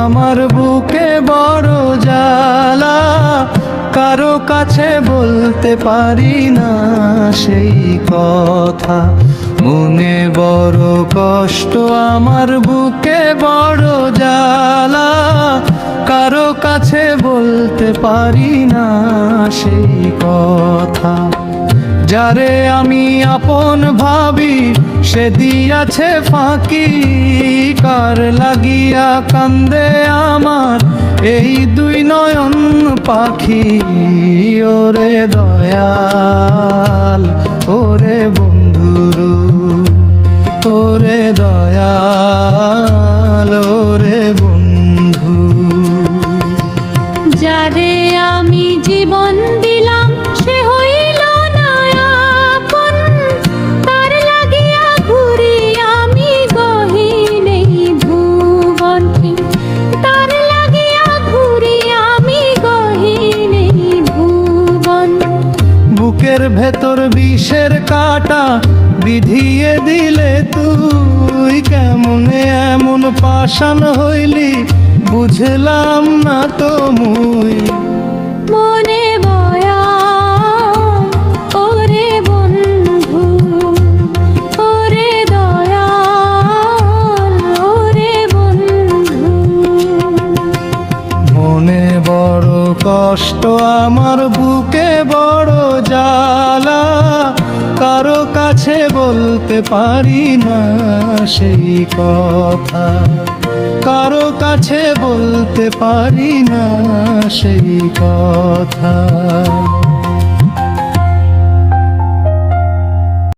আমার বুকে বড় জ্বালা, কারো কাছে বলতে পারি না সেই কথা। মনে বড় কষ্ট, আমার বুকে বড় জ্বালা, কারো কাছে বলতে পারি না সেই কথা। যারে আমি আপন ভাবি সে দিয়াছে ফাঁকি, কার লাগিয়া কান্দে আমার এই দুই নয়ন পাখি। ওরে দয়াল, ওরে বন্ধুরু, ওরে দয়াল, ওরে বন্ধু। যারে আমি জীবন দিলাম সে হইল না আপন, তার লাগিয়া ঘুরি আমি গহীন এই ভুবন। তার লাগিয়া ঘুরি আমি গহীন এই ভুবন। বুকের ভেতর বিষের কাঁটা বিধিয়ে দিলে তুই, কেমনে এমন পাষাণ হইলি বুঝলাম না তো মুই। মনে বয়া ওরে বন্ধু, ওরে দয়াল, ওরে বন্ধু। মনে বড় কষ্ট, আমার বুকে বড় জ্বালা, কারো কাছে বলতে পারি না সেই কথা। কারো কাছে বলতে পারি না সেই কথা।